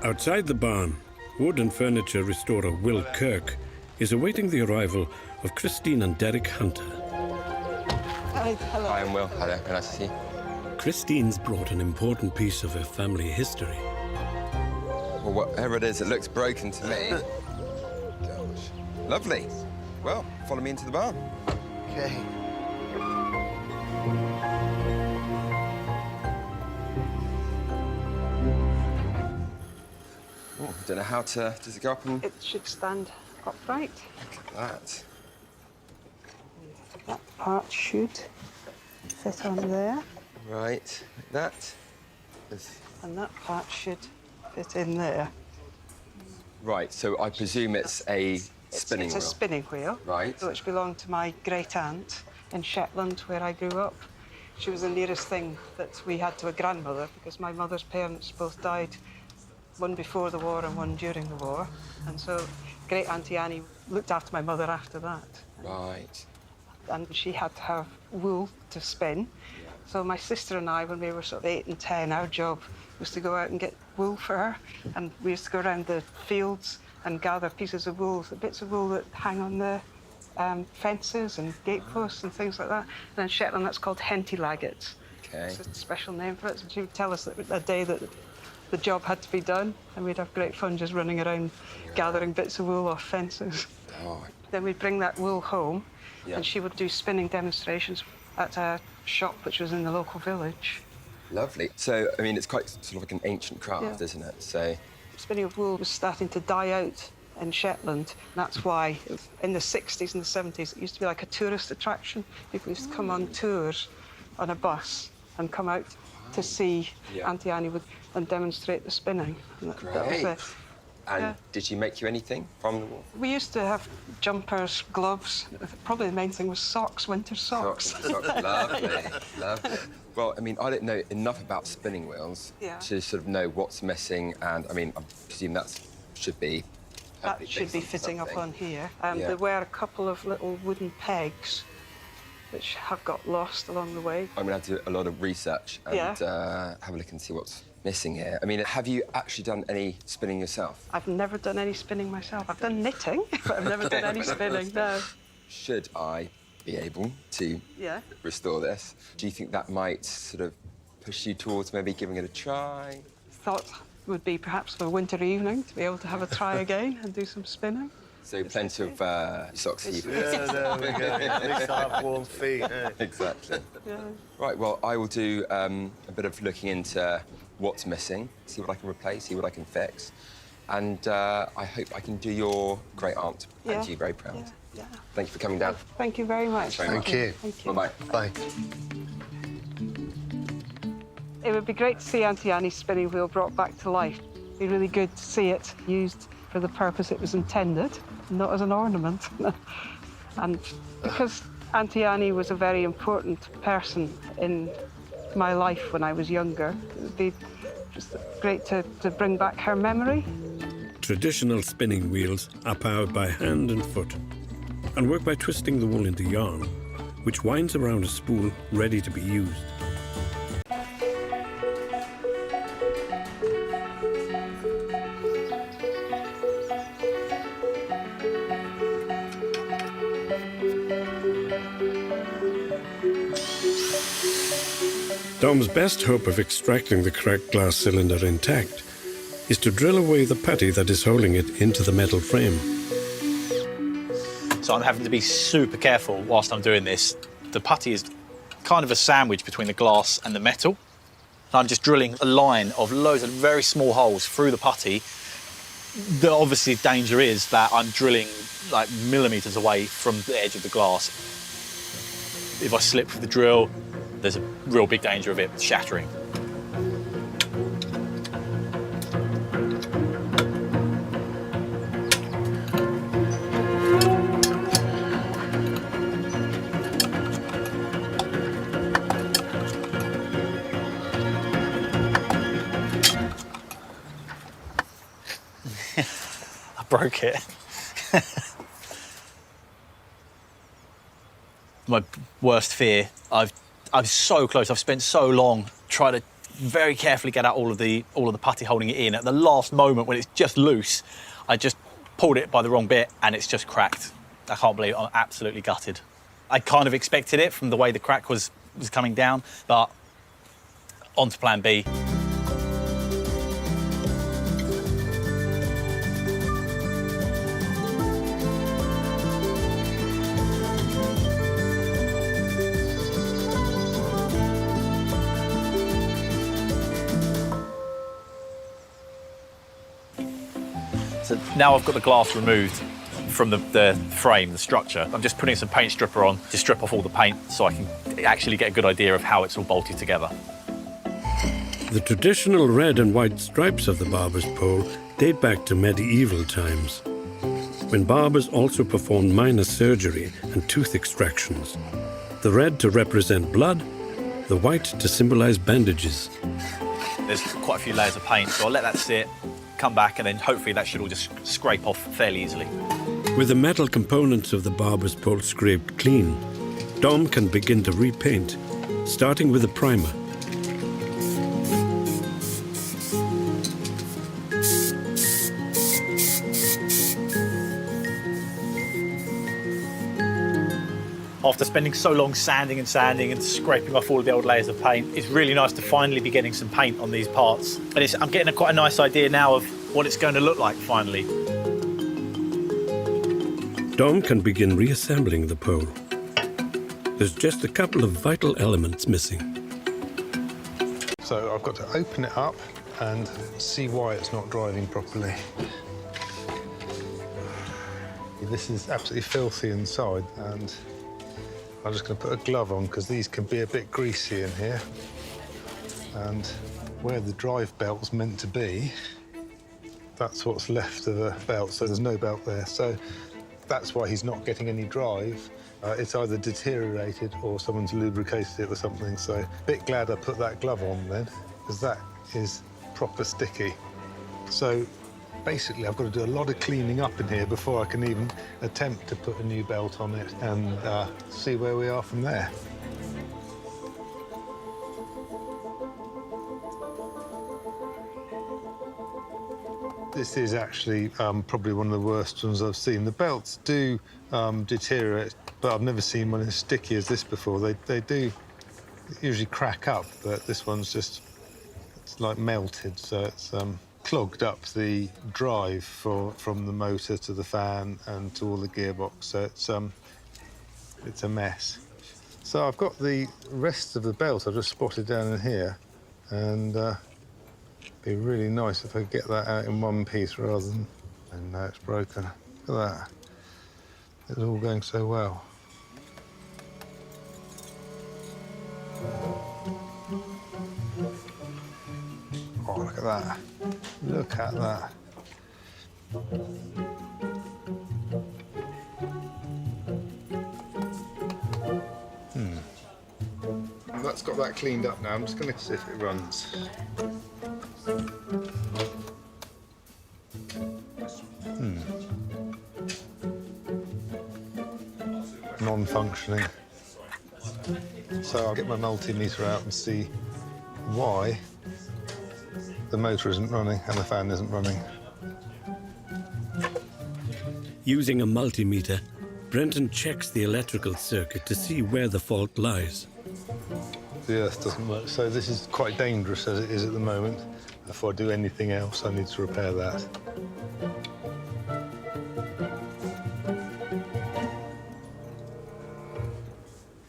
Outside the barn, wood and furniture restorer Will Kirk is awaiting the arrival of Christine and Derek Hunter. Hi, hello. Hi, I'm Will. Hello, nice to see you. Christine's brought an important piece of her family history. Well, whatever it is, it looks broken to me. Gosh. Lovely. Well, follow me into the barn. Okay. Oh, I don't know how to... Does it go up and... It should stand upright. Look at that. That part should fit on there. Right, like that. There's... And that part should fit in there. Right, so I presume it's a spinning wheel. It's a spinning wheel. Right. Which belonged to my great aunt in Shetland, where I grew up. She was the nearest thing that we had to a grandmother, because my mother's parents both died, one before the war and one during the war. And so great Auntie Annie looked after my mother after that. Right. And she had to have wool to spin. So my sister and I, when we were sort of 8 and 10, our job was to go out and get wool for her. And we used to go around the fields and gather pieces of wool, the bits of wool that hang on the fences and gateposts and things like that. And in Shetland, that's called henty-laggets. Okay. It's a special name for it. So she would tell us that a day that the job had to be done, and we'd have great fun just running around gathering bits of wool off fences. Oh. Then we'd bring that wool home, Yeah. and she would do spinning demonstrations at a shop which was in the local village. Lovely. So, I mean, it's quite sort of like an ancient craft, Yeah. isn't it? So, Spinning of wool was starting to die out in Shetland. And that's why in the 60s and the 70s, it used to be like a tourist attraction. People used to come on tours on a bus and come out to see Yeah. Auntie Annie and demonstrate the spinning. And that was Great. it. and Yeah. did she make you anything from the wool? We used to have jumpers, gloves. Probably the main thing was socks, winter socks. Socks. Lovely, lovely. Well, I mean, I don't know enough about spinning wheels Yeah. to sort of know what's missing, and I mean, I presume that should be. That hopefully should be fixed or fitting up something. on here. Yeah. There were a couple of little wooden pegs which have got lost along the way. I'm gonna have to do a lot of research and Yeah. have a look and see what's missing here. I mean, have you actually done any spinning yourself? I've never done any spinning myself. I've done knitting, but I've never done any spinning, no. Should I be able to Yeah. restore this, do you think that might sort of push you towards maybe giving it a try? Thought would be perhaps for a winter evening to be able to have a try again and do some spinning. So plenty of socks even. Yeah, there we go. At least I have warm feet. Eh? Exactly. Yeah. Right, well, I will do a bit of looking into what's missing, see what I can replace, see what I can fix. And I hope I can do your great aunt Yeah. and you very proud. Yeah, yeah. Thank you for coming down. Thank you very much. very much. Thank you. Thank you. Bye-bye. Bye. It would be great to see Auntie Annie's spinning wheel brought back to life. It'd be really good to see it used for the purpose it was intended, not as an ornament. And because Auntie Annie was a very important person in my life when I was younger, it would be just great to bring back her memory. Traditional spinning wheels are powered by hand and foot and work by twisting the wool into yarn, which winds around a spool ready to be used. Dom's best hope of extracting the cracked glass cylinder intact is to drill away the putty that is holding it into the metal frame. So I'm having to be super careful whilst I'm doing this. The putty is kind of a sandwich between the glass and the metal. I'm just drilling a line of loads of very small holes through the putty. The obviously danger is that I'm drilling like millimetres away from the edge of the glass. If I slip with the drill, there's a real big danger of it shattering. I broke it. My worst fear, I'm so close, I've spent so long trying to very carefully get out all of the putty holding it in. At the last moment when it's just loose, I just pulled it by the wrong bit and it's just cracked. I can't believe it. I'm absolutely gutted. I kind of expected it from the way the crack was coming down, but on to plan B. So now I've got the glass removed from the frame, the structure. I'm just putting some paint stripper on to strip off all the paint so I can actually get a good idea of how it's all bolted together. The traditional red and white stripes of the barber's pole date back to medieval times, when barbers also performed minor surgery and tooth extractions. The red to represent blood, the white to symbolize bandages. There's quite a few layers of paint, so I'll let that sit, come back, and then hopefully that should all just scrape off fairly easily. With the metal components of the barber's pole scraped clean, Dom can begin to repaint, starting with a primer. After spending so long sanding and scraping off all of the old layers of paint, it's really nice to finally be getting some paint on these parts. And I'm getting quite a nice idea now of what it's going to look like finally. Dom can begin reassembling the pole. There's just a couple of vital elements missing. So I've got to open it up and see why it's not driving properly. This is absolutely filthy inside, and I'm just going to put a glove on because these can be a bit greasy in here. And where the drive belt's meant to be, that's what's left of a belt, so there's no belt there. So that's why he's not getting any drive. It's either deteriorated or someone's lubricated it or something. So a bit glad I put that glove on then, because that is proper sticky. So basically, I've got to do a lot of cleaning up in here before I can even attempt to put a new belt on it and see where we are from there. This is actually probably one of the worst ones I've seen. The belts do deteriorate, but I've never seen one as sticky as this before. They do usually crack up, but this one's just, it's like melted, so it's clogged up the drive from the motor to the fan and to all the gearbox, so it's a mess. So I've got the rest of the belt I've just spotted down in here, and it'd be really nice if I could get that out in one piece rather than... And now it's broken. Look at that. It's all going so well. Oh, look at that. Look at that. That's got that cleaned up now. I'm just going to see if it runs. Non-functioning. So I'll get my multimeter out and see why the motor isn't running and the fan isn't running. Using a multimeter, Brenton checks the electrical circuit to see where the fault lies. The earth doesn't work, so this is quite dangerous as it is at the moment. Before I do anything else, I need to repair that.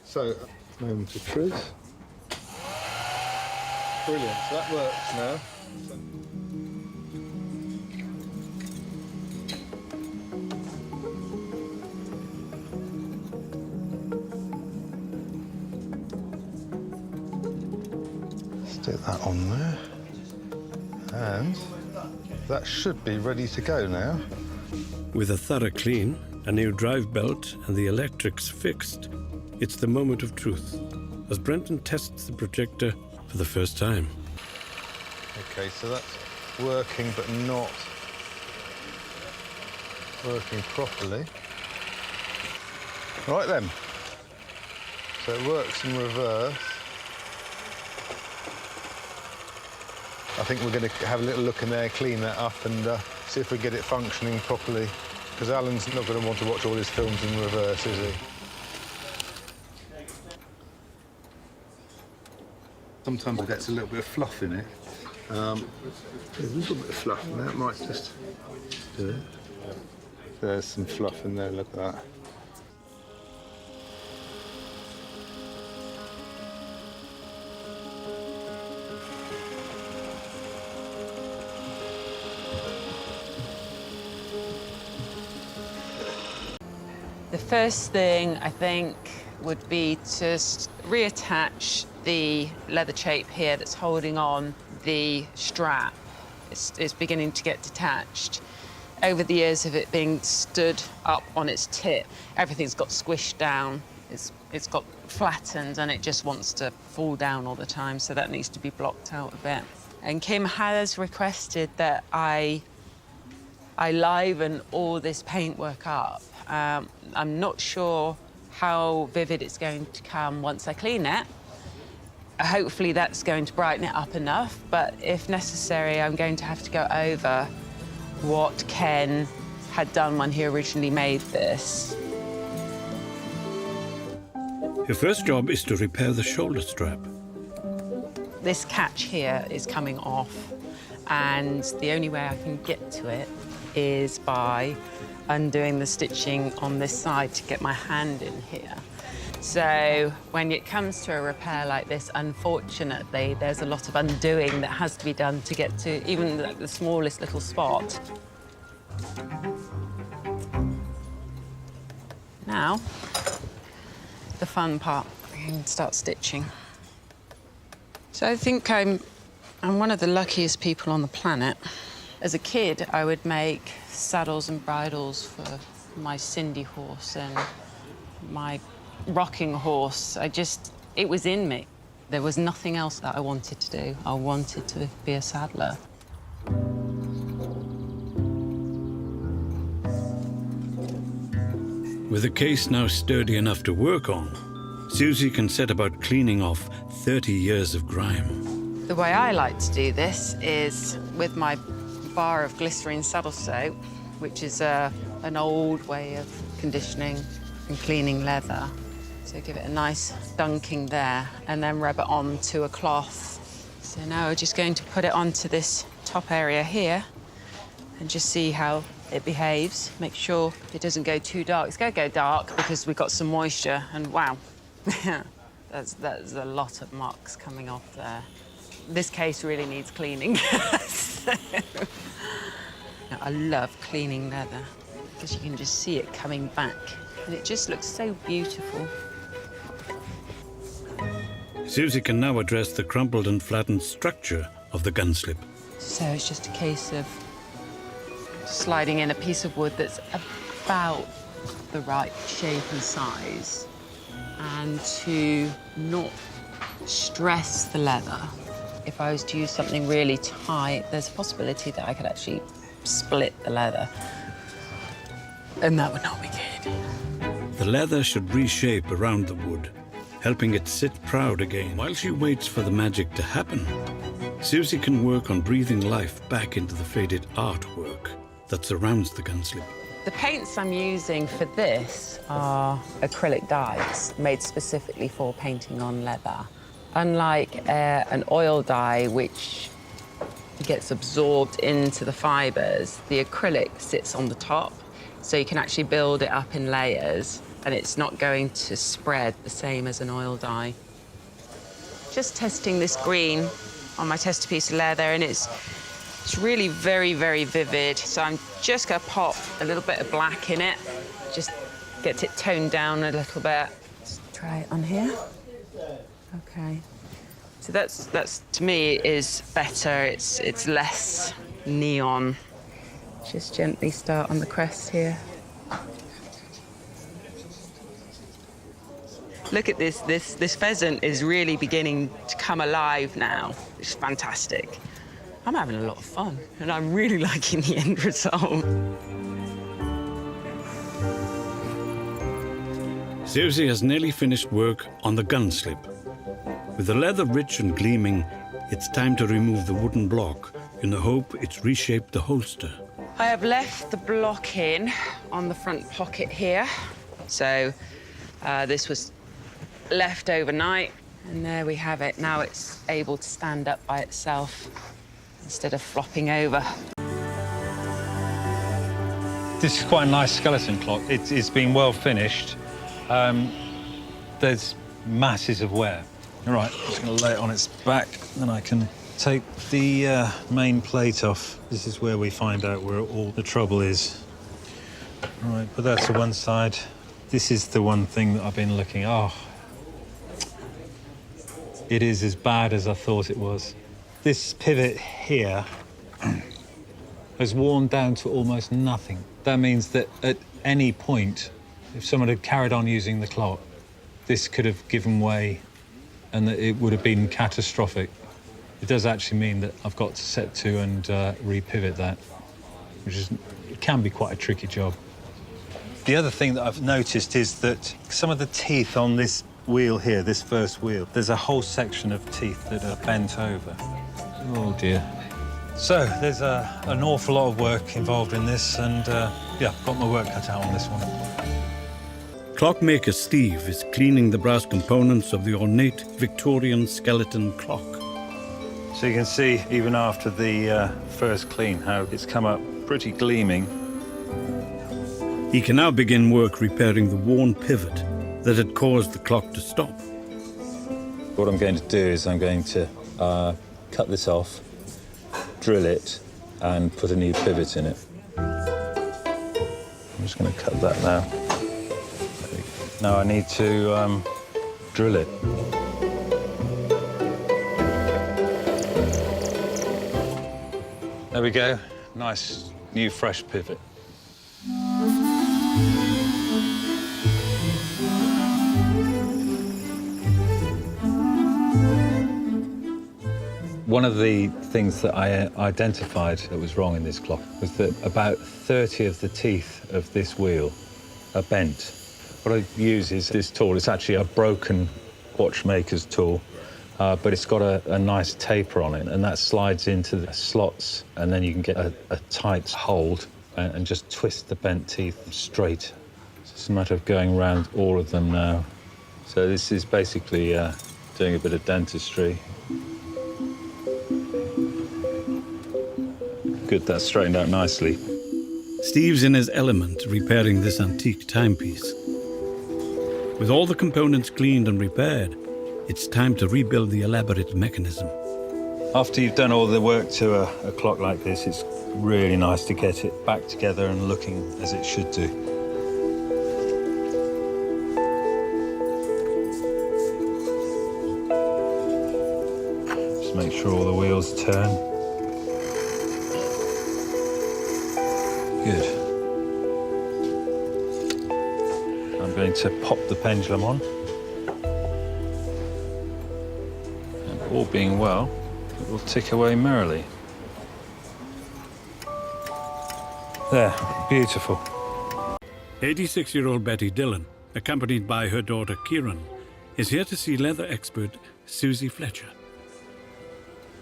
So, moment of truth. Brilliant, so that works now. Stick that on there. And that should be ready to go now. With a thorough clean, a new drive belt and the electrics fixed, it's the moment of truth, as Brenton tests the projector for the first time. Okay, so that's working, but not working properly. Right then. So it works in reverse. I think we're going to have a little look in there, clean that up, and see if we get it functioning properly. Because Alan's not going to want to watch all his films in reverse, is he? Sometimes it gets a little bit of fluff in it. There's a little bit of fluff in there. It might just do it. There's some fluff in there. Look at that. The first thing, I think, would be to reattach the leather chape here that's holding on the strap. It's beginning to get detached. Over the years of it being stood up on its tip, everything's got squished down. It's got flattened, and it just wants to fall down all the time, so that needs to be blocked out a bit. And Kim has requested that I liven all this paintwork up. I'm not sure how vivid it's going to come once I clean it. Hopefully that's going to brighten it up enough, but if necessary, I'm going to have to go over what Ken had done when he originally made this. Your first job is to repair the shoulder strap. This catch here is coming off, and the only way I can get to it is by undoing the stitching on this side to get my hand in here. So when it comes to a repair like this, unfortunately, there's a lot of undoing that has to be done to get to even the smallest little spot. Now, the fun part, I can start stitching. So I think I'm one of the luckiest people on the planet. As a kid, I would make saddles and bridles for my Cindy horse and my rocking horse. It was in me. There was nothing else that I wanted to do. I wanted to be a saddler. With the case now sturdy enough to work on, Susie can set about cleaning off 30 years of grime. The way I like to do this is with my bar of glycerine saddle soap, which is an old way of conditioning and cleaning leather. So give it a nice dunking there and then rub it onto a cloth. So now we're just going to put it onto this top area here and just see how it behaves. Make sure it doesn't go too dark. It's going to go dark because we've got some moisture, and wow, there's a lot of mucks coming off there. This case really needs cleaning. I love cleaning leather because you can just see it coming back and it just looks so beautiful. Susie can now address the crumpled and flattened structure of the gun slip. So it's just a case of sliding in a piece of wood that's about the right shape and size, and to not stress the leather. If I was to use something really tight, there's a possibility that I could actually split the leather, and that would not be good. The leather should reshape around the wood, helping it sit proud again. While she waits for the magic to happen, Susie can work on breathing life back into the faded artwork that surrounds the gun slip. The paints I'm using for this are acrylic dyes made specifically for painting on leather. Unlike an oil dye, which gets absorbed into the fibres, the acrylic sits on the top, so you can actually build it up in layers, and it's not going to spread the same as an oil dye. Just testing this green on my tester piece of leather, and it's really very, very vivid. So I'm just going to pop a little bit of black in it, just get it toned down a little bit. Let's try it on here. Okay. So that's to me is better. It's less neon. Just gently start on the crest here. Look at this. This pheasant is really beginning to come alive now. It's fantastic. I'm having a lot of fun, and I'm really liking the end result. Susie has nearly finished work on the gun slip. With the leather rich and gleaming, it's time to remove the wooden block in the hope it's reshaped the holster. I have left the block in on the front pocket here. So this was left overnight, and there we have it. Now it's able to stand up by itself instead of flopping over. This is quite a nice skeleton clock. It's been well finished. There's masses of wear. All right, I'm just going to lay it on its back, then I can take the main plate off. This is where we find out where all the trouble is. All right, put that to one side. This is the one thing that I've been looking at. Oh, it is as bad as I thought it was. This pivot here has worn down to almost nothing. That means that at any point, if someone had carried on using the clock, this could have given way and that it would have been catastrophic. It does actually mean that I've got to set to and re-pivot that, which is, it can be quite a tricky job. The other thing that I've noticed is that some of the teeth on this wheel here, this first wheel, there's a whole section of teeth that are bent over. Oh dear. So there's an awful lot of work involved in this, and yeah, got my work cut out on this one. Clockmaker Steve is cleaning the brass components of the ornate Victorian skeleton clock. So you can see, even after the first clean, how it's come up pretty gleaming. He can now begin work repairing the worn pivot that had caused the clock to stop. What I'm going to do is I'm going to cut this off, drill it, and put a new pivot in it. I'm just going to cut that now. Now I need to drill it. There we go. Nice, new, fresh pivot. One of the things that I identified that was wrong in this clock was that about 30 of the teeth of this wheel are bent. What I use is this tool. It's actually a broken watchmaker's tool, but it's got a nice taper on it, and that slides into the slots, and then you can get a tight hold and just twist the bent teeth straight. It's just a matter of going around all of them now. So this is basically doing a bit of dentistry. Good, that's straightened out nicely. Steve's in his element repairing this antique timepiece. With all the components cleaned and repaired, it's time to rebuild the elaborate mechanism. After you've done all the work to a clock like this, it's really nice to get it back together and looking as it should do. Just make sure all the wheels turn. Good. I'm going to pop the pendulum on. And all being well, it will tick away merrily. There, beautiful. 86-year-old Betty Dillon, accompanied by her daughter Kieran, is here to see leather expert Susie Fletcher.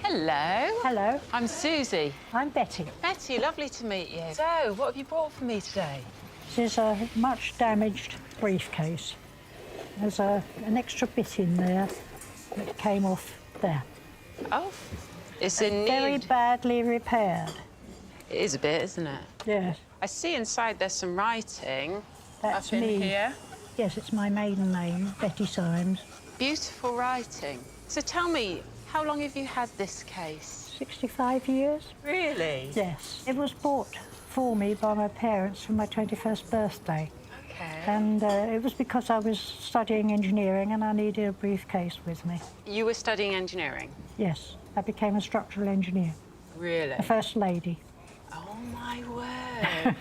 Hello. Hello, I'm Susie. I'm Betty. Betty, lovely to meet you. So, what have you brought for me today? This is a much damaged briefcase. There's an extra bit in there that came off there. Oh, it's in Very need. badly repaired. It is a bit, isn't it? Yes, I see inside there's some writing that's up in me. here. Yes, it's my maiden name, Betty Symes. Beautiful writing. So tell me, how long have you had this case? 65 years? Really? Yes. It was bought for me by my parents for my 21st birthday. Okay. And it was because I was studying engineering and I needed a briefcase with me. You were studying engineering? Yes, I became a structural engineer, Really? the first lady. Oh, my word.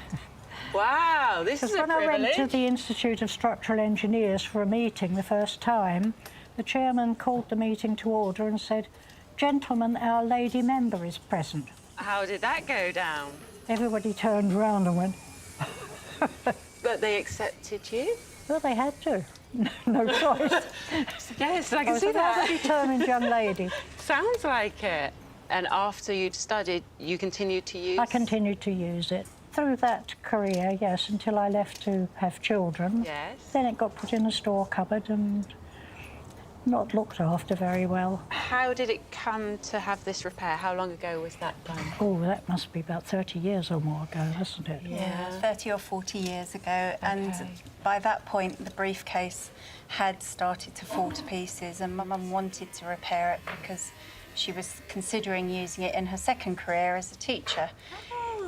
Wow, this is Because a when I went to privilege. the Institute of Structural Engineers for a meeting the first time, the chairman called the meeting to order and said, "Gentlemen, our lady member is present." How did that go down? Everybody turned round and went, But they accepted you? well, they had to. No choice. Yes, I I can was see a rather that. determined young lady. Sounds like it. And after you'd studied, you continued to use? I continued to use it. Through that career, yes, until I left to have children. Yes. Then it got put in a store cupboard and not looked after very well. How did it come to have this repair? How long ago was that done? Oh, that must be about 30 years or more ago, hasn't it? Yeah, 30 or 40 years ago. And Okay. by that point, the briefcase had started to fall to pieces, and my mum wanted to repair it because she was considering using it in her second career as a teacher.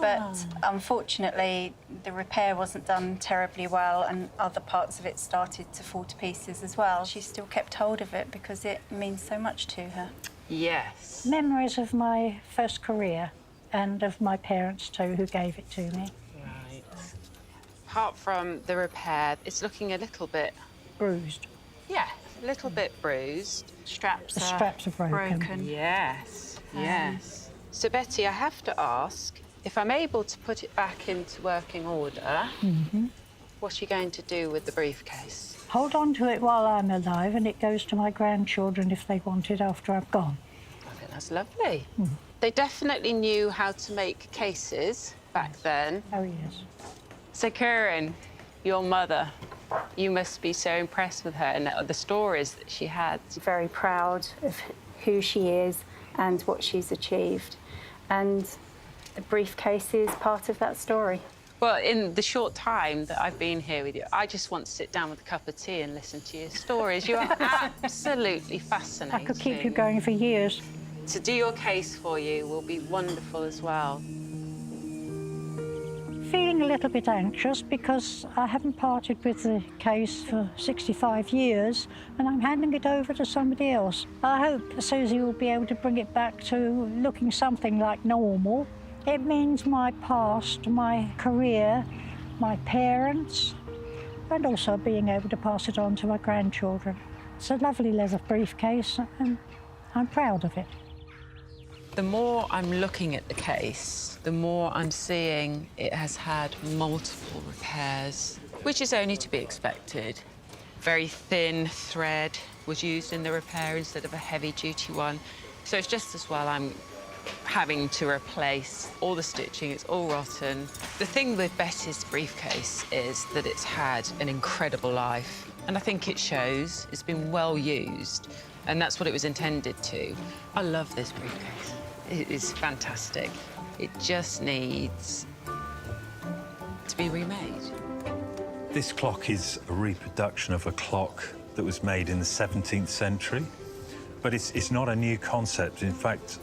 But unfortunately, the repair wasn't done terribly well, and other parts of it started to fall to pieces as well. She still kept hold of it because it means so much to her. Yes. Memories of my first career and of my parents too, who gave it to me. Right. Apart from the repair, it's looking a little bit, Bruised. yeah, a little bit bruised. Straps The are straps are broken. Yes, yes. So, Betty, I have to ask, if I'm able to put it back into working order, what are you going to do with the briefcase? Hold on to it while I'm alive, and it goes to my grandchildren if they want it after I've gone. I think that's lovely. They definitely knew how to make cases back then. Oh, yes. So, Karen, your mother, you must be so impressed with her and the stories that she had. Very proud of who she is and what she's achieved. And the briefcase is part of that story. Well, in the short time that I've been here with you, I just want to sit down with a cup of tea and listen to your stories. You are absolutely fascinating. I could keep you going for years. To do your case for you will be wonderful as well. Feeling a little bit anxious because I haven't parted with the case for 65 years and I'm handing it over to somebody else. I hope Susie will be able to bring it back to looking something like normal. It means my past, my career, my parents, and also being able to pass it on to my grandchildren. It's a lovely leather briefcase and I'm proud of it. The more I'm looking at the case, the more I'm seeing it has had multiple repairs, which is only to be expected. Very thin thread was used in the repair instead of a heavy-duty one. So it's just as well I'm having to replace all the stitching. It's all rotten. The thing with Betty's briefcase is that it's had an incredible life, and I think it shows. It's been well used, and that's what it was intended to. I love this briefcase. It is fantastic. It just needs to be remade. This clock is a reproduction of a clock that was made in the 17th century, but it's not a new concept. In fact,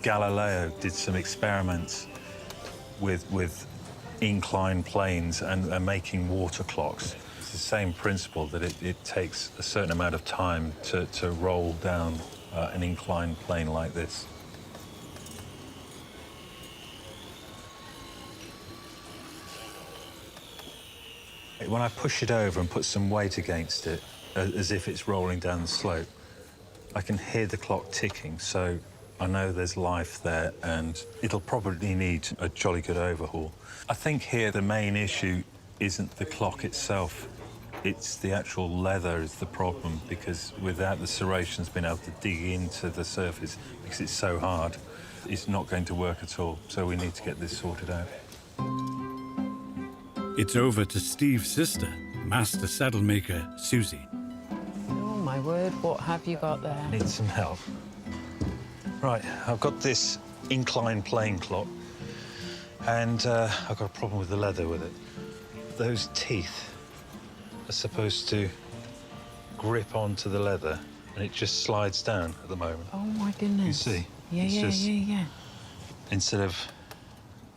Galileo did some experiments with incline planes and making water clocks. It's the same principle, that it takes a certain amount of time to roll down an inclined plane like this. When I push it over and put some weight against it, as if it's rolling down the slope, I can hear the clock ticking, so I know there's life there, and it'll probably need a jolly good overhaul. I think here the main issue isn't the clock itself, it's the actual leather is the problem, because without the serrations being able to dig into the surface, because it's so hard, it's not going to work at all, so we need to get this sorted out. It's over to Steve's sister, master saddle maker Susie. Oh, my word, what have you got there? Need some help. Right, I've got this incline plane clock, and I've got a problem with the leather with it. Those teeth are supposed to grip onto the leather, and it just slides down at the moment. Oh, my goodness. You see? Yeah, It's just- yeah. Instead of...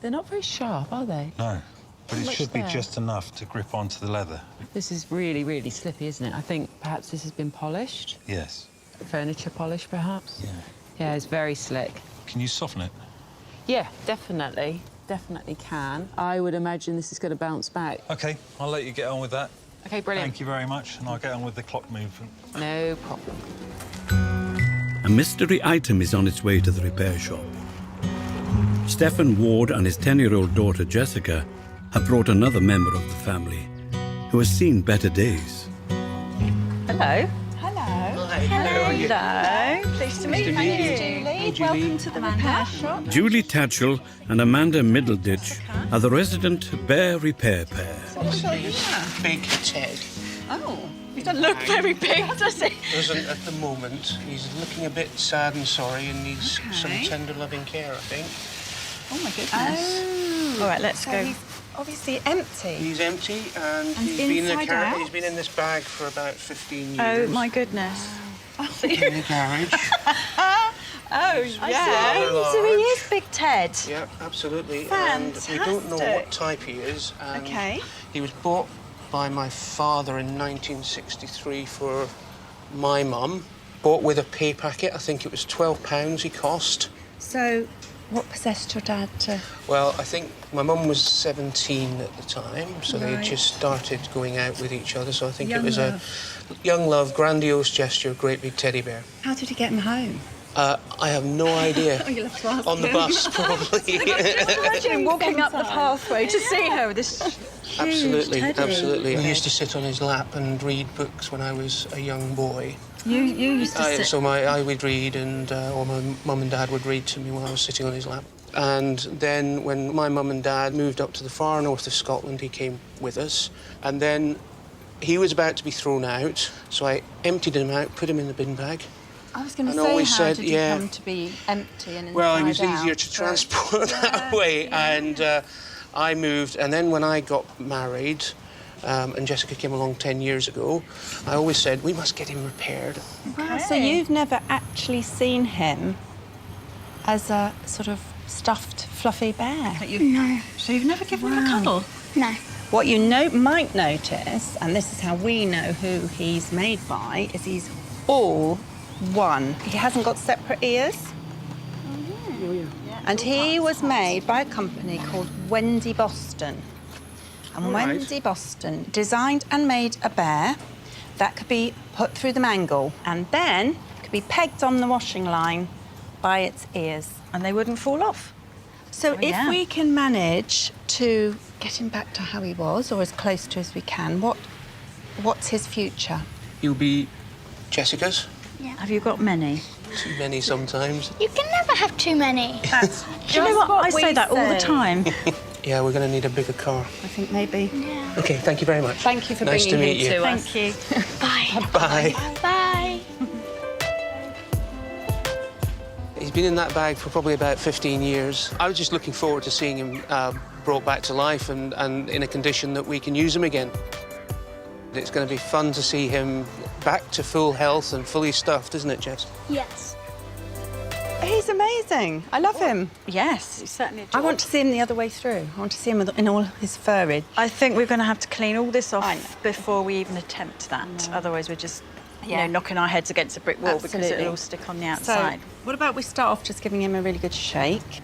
They're not very sharp, are they? No, but it Much should be there. just enough to grip onto the leather. This is really, really slippy, isn't it? I think perhaps this has been polished. Yes. Furniture polish, perhaps? Yeah. Yeah, it's very slick. Can you soften it? Yeah, definitely. Definitely can. I would imagine this is going to bounce back. OK, I'll let you get on with that. OK, brilliant. Thank you very much, and I'll get on with the clock movement. No problem. A mystery item is on its way to the repair shop. Stephen Ward and his 10-year-old daughter Jessica have brought another member of the family who has seen better days. Hello. Hello. Hello. Pleased to meet you. Hey, Julie. Welcome to the repair shop. Julie Tatchell and Amanda Middleditch are the resident bear repair pair. Big Ted. Oh, he doesn't look very big, does he? Doesn't at the moment. He's looking a bit sad and sorry and needs some tender, loving care, I think. Oh, my goodness. All right, let's go. He's obviously empty. He's empty and he's been in this bag for about 15 years. Oh, my goodness. In the garage. Oh, yeah. So he is Big Ted. Yeah, absolutely. Fantastic. And we don't know what type he is. And Okay. He was bought by my father in 1963 for my mum. Bought with a pay packet. I think it was £12 he cost. So what possessed your dad to... Well, I think my mum was 17 at the time, so they just started going out with each other. So I think it was a young love, grandiose gesture, great big teddy bear. How did he get him home? I have no idea. You'll have to ask On the him. bus, probably. Imagine walking up the pathway to see her with this huge Absolutely, teddy. absolutely. I used to sit on his lap and read books when I was a young boy. You used to sit... So I would read, or my mum and dad would read to me while I was sitting on his lap. And then when my mum and dad moved up to the far north of Scotland, he came with us. And then he was about to be thrown out, so I emptied him out, put him in the bin bag. I was going to And say, always how said, did he yeah. come to be empty and inside Well, it was out, easier to but- transport that way. And I moved, and then when I got married, and Jessica came along 10 years ago, I always said, we must get him repaired. Wow, so you've never actually seen him as a sort of stuffed, fluffy bear? No. So you've never given him a cuddle? No. What you might notice, and this is how we know who he's made by, is he's all one. He hasn't got separate ears. And he was made by a company called Wendy Boston. And Wendy Boston designed and made a bear that could be put through the mangle and then could be pegged on the washing line by its ears. And they wouldn't fall off? So if we can manage to get him back to how he was, or as close to as we can, what's his future? He'll be Jessica's. Yeah. Have you got many? Too many sometimes. You can never have too many. Do you know what? I say that all the time. Yeah, we're going to need a bigger car. I think maybe. Yeah. OK, thank you very much. Thank you for nice bringing to meet him you. to us. Thank you. Bye. Bye. Bye. He's been in that bag for probably about 15 years. I was just looking forward to seeing him brought back to life and in a condition that we can use him again. It's going to be fun to see him back to full health and fully stuffed, isn't it, Jess? Yes. He's amazing. I love him. Yes, he's certainly I want to see him the other way through. I want to see him in all his furage. I think we're going to have to clean all this off before we even attempt that. Otherwise, we're just knocking our heads against a brick wall because it'll all stick on the outside. So, what about we start off just giving him a really good shake?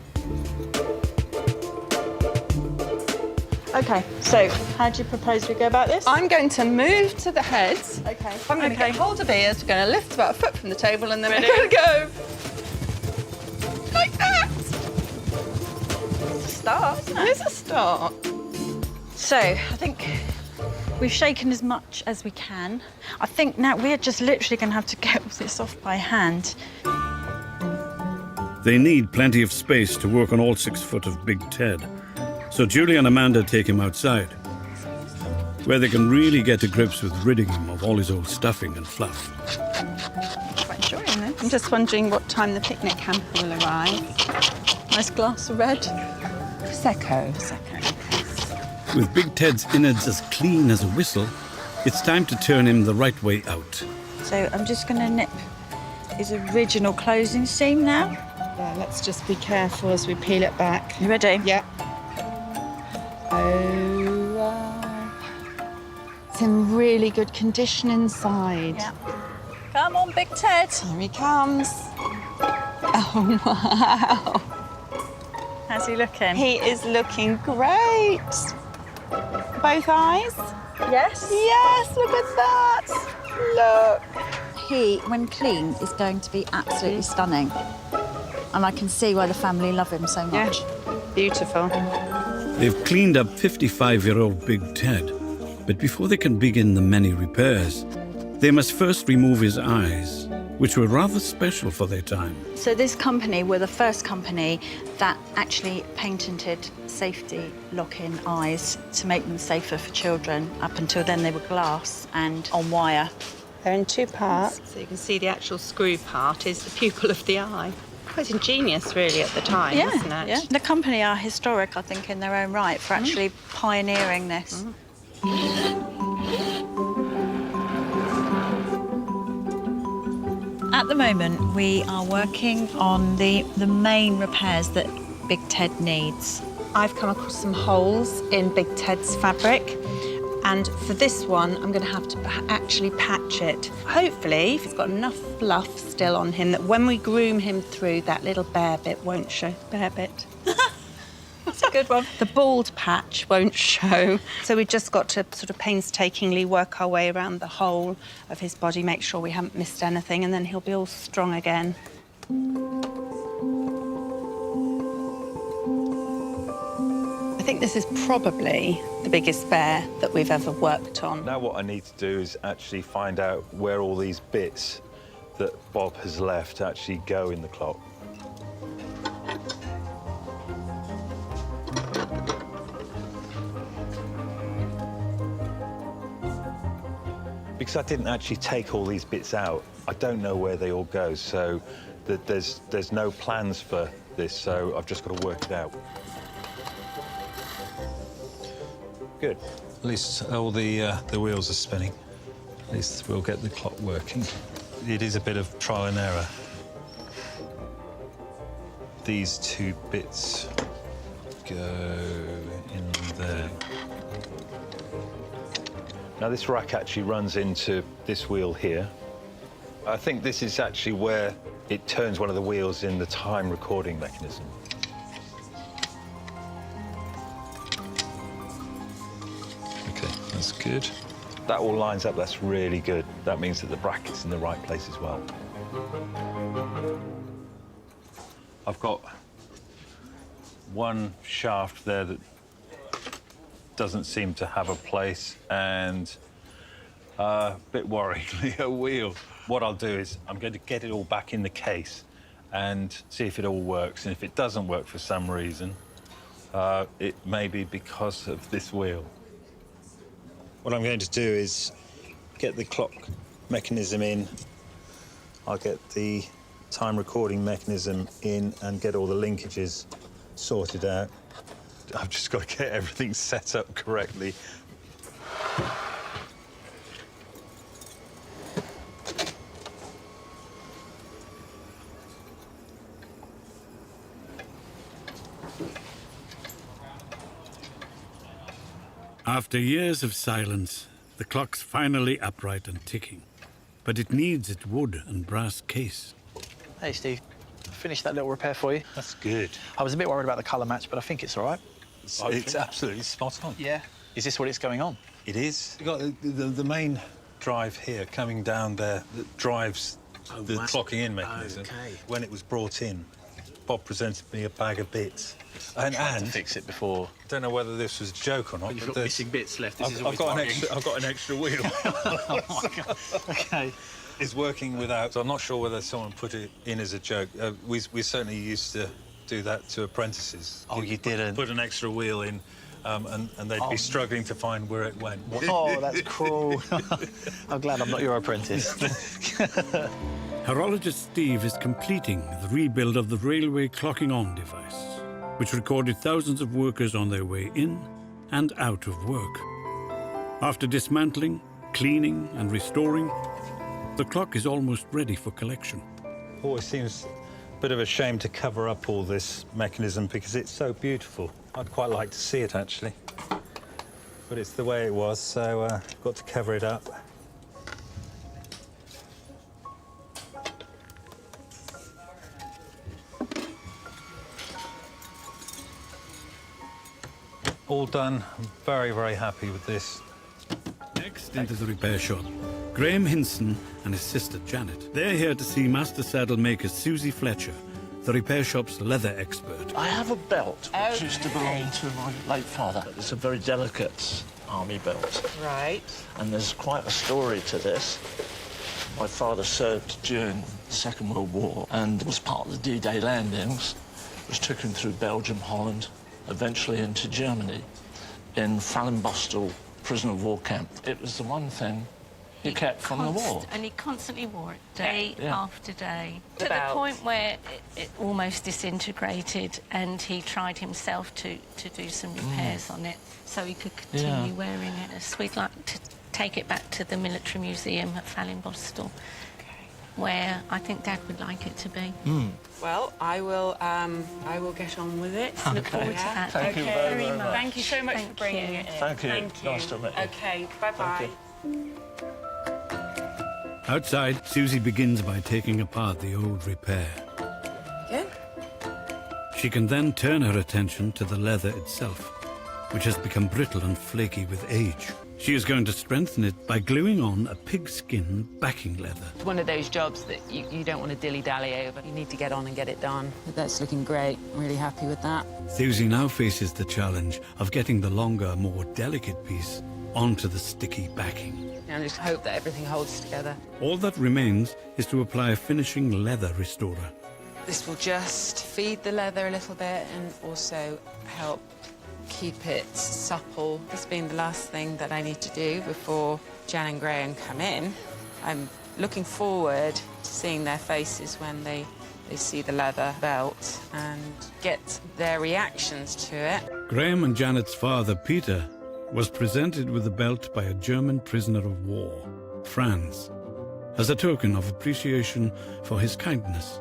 OK, so how do you propose we go about this? I'm going to move to the heads. OK. I'm going to get hold of ears. We're going to lift about a foot from the table and then Ready? we're going to go like that. Start, isn't it? It's a start. So, I think we've shaken as much as we can. I think now we're just literally going to have to get all this off by hand. They need plenty of space to work on all 6 foot of Big Ted. So Julie and Amanda take him outside, where they can really get to grips with ridding him of all his old stuffing and fluff. Quite enjoying this. I'm just wondering what time the picnic hamper will arrive. Nice glass of red. Prosecco. With Big Ted's innards as clean as a whistle, it's time to turn him the right way out. So I'm just going to nip his original closing seam now. Yeah, let's just be careful as we peel it back. You ready? Yeah. Oh, wow. It's in really good condition inside. Yeah. Come on, Big Ted. Here he comes. Oh, wow. How's he looking? He is looking great. Both eyes? Yes. Yes, look at that. Look. He, when clean, is going to be absolutely stunning. And I can see why the family love him so much. Yeah. Beautiful. They've cleaned up 55-year-old Big Ted, but before they can begin the many repairs, They must first remove his eyes, which were rather special for their time. So this company were the first company that actually patented safety lock-in eyes to make them safer for children. Up until then, they were glass and on wire. They're in two parts, so you can see the actual screw part is the pupil of the eye. Quite ingenious, really, at the time, isn't it? Yeah. The company are historic, I think, in their own right for actually pioneering this. At the moment, we are working on the main repairs that Big Ted needs. I've come across some holes in Big Ted's fabric, and for this one, I'm going to have to actually patch it. Hopefully, he's got enough fluff still on him that when we groom him through, that little bare bit won't show. Bare bit. That's a good one. The bald patch won't show. So we've just got to sort of painstakingly work our way around the whole of his body, make sure we haven't missed anything, and then he'll be all strong again. I think this is probably the biggest bear that we've ever worked on. Now what I need to do is actually find out where all these bits that Bob has left actually go in the clock. Because I didn't actually take all these bits out, I don't know where they all go, so there's no plans for this, so I've just got to work it out. Good. At least all the wheels are spinning. At least we'll get the clock working. It is a bit of trial and error. These two bits go in there. Now, this rack actually runs into this wheel here. I think this is actually where it turns one of the wheels in the time recording mechanism. OK, that's good. That all lines up, that's really good. That means that the bracket's in the right place as well. I've got one shaft there that doesn't seem to have a place, and a bit worryingly, a wheel. What I'll do is I'm going to get it all back in the case and see if it all works. And if it doesn't work for some reason, it may be because of this wheel. What I'm going to do is get the clock mechanism in. I'll get the time recording mechanism in and get all the linkages sorted out. I've just got to get everything set up correctly. After years of silence, the clock's finally upright and ticking. But it needs its wood and brass case. Hey, Steve. I finished that little repair for you. That's good. I was a bit worried about the colour match, but I think it's all right. It's absolutely spot on. Yeah. Is this what it's going on? It is. You've got the main drive here coming down there that drives the clocking in mechanism. Okay. When it was brought in, Bob presented me a bag of bits. And to fix it before. I don't know whether this was a joke or not. You've got missing bits left. I've got an extra wheel. Oh, my God. OK. It's working without. So I'm not sure whether someone put it in as a joke. We certainly used to do that to apprentices. Oh, you didn't? Put an extra wheel in, and they'd be struggling to find where it went. Oh, that's cruel. I'm glad I'm not your apprentice. Horologist Steve is completing the rebuild of the railway clocking on device, which recorded thousands of workers on their way in and out of work. After dismantling, cleaning and restoring, the clock is almost ready for collection. Always seems a bit of a shame to cover up all this mechanism because it's so beautiful. I'd quite like to see it, actually. But it's the way it was, so I've got to cover it up. All done. I'm very, very happy with this. Next, into the repair shop. Graham Hinson and his sister Janet. They're here to see master saddle maker Susie Fletcher, the repair shop's leather expert. I have a belt which used to belong to my late father. It's a very delicate army belt. Right. And there's quite a story to this. My father served during the Second World War and was part of the D-Day landings, was taken through Belgium, Holland, eventually into Germany, in Fallenbostel prison of war camp. It was the one thing he kept from the war. And he constantly wore it, day Yeah. after day, The to belt. the point where it almost disintegrated, and he tried himself to do some repairs on it so he could continue wearing it. So we'd like to take it back to the military museum at Fallenbostel, where I think Dad would like it to be. Well, I will get on with it. Look forward to that. Thank you very much. Thank you so much for bringing it in. Thank you. Thank you. Nice to meet you. Okay, bye-bye. Outside, Susie begins by taking apart the old repair. Yeah. She can then turn her attention to the leather itself, which has become brittle and flaky with age. She is going to strengthen it by gluing on a pigskin backing leather. It's one of those jobs that you don't want to dilly-dally over. You need to get on and get it done. That's looking great. I'm really happy with that. Susie now faces the challenge of getting the longer, more delicate piece onto the sticky backing. And just hope that everything holds together. All that remains is to apply a finishing leather restorer. This will just feed the leather a little bit and also help keep it supple. This being the last thing that I need to do before Jan and Graham come in. I'm looking forward to seeing their faces when they see the leather belt and get their reactions to it. Graham and Janet's father, Peter, was presented with the belt by a German prisoner of war, Franz, as a token of appreciation for his kindness.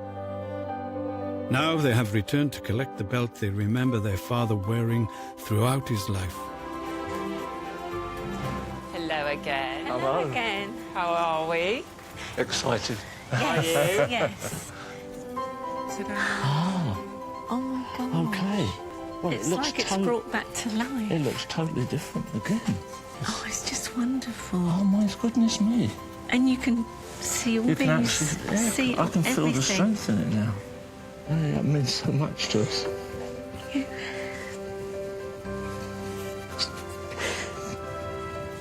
Now they have returned to collect the belt they remember their father wearing throughout his life. Hello again. Hello. Again. How are we? Excited. Are you? Yes. Oh my God. Okay. Well, It's like it's brought back to life. It looks totally different again. Oh, it's just wonderful. Oh, my goodness me. And you can see all You these, can actually, see I can feel the everything. strength in it now. Yeah, that means so much to us.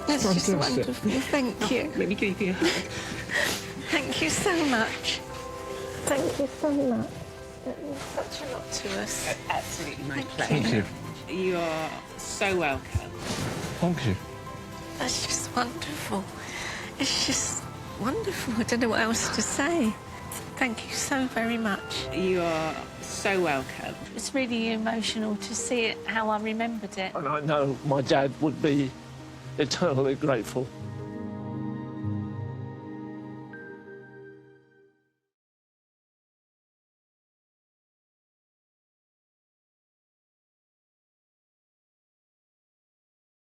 That's just Fantastic. wonderful. Thank you. Let me give you a hug. Thank you so much. Thank you so much. That means such a lot to us. Absolutely my Thank pleasure. Thank you. You are so welcome. Thank you. That's just wonderful. It's just wonderful. I don't know what else to say. Thank you so very much. You are so welcome. It's really emotional to see it how I remembered it. And I know my dad would be eternally grateful.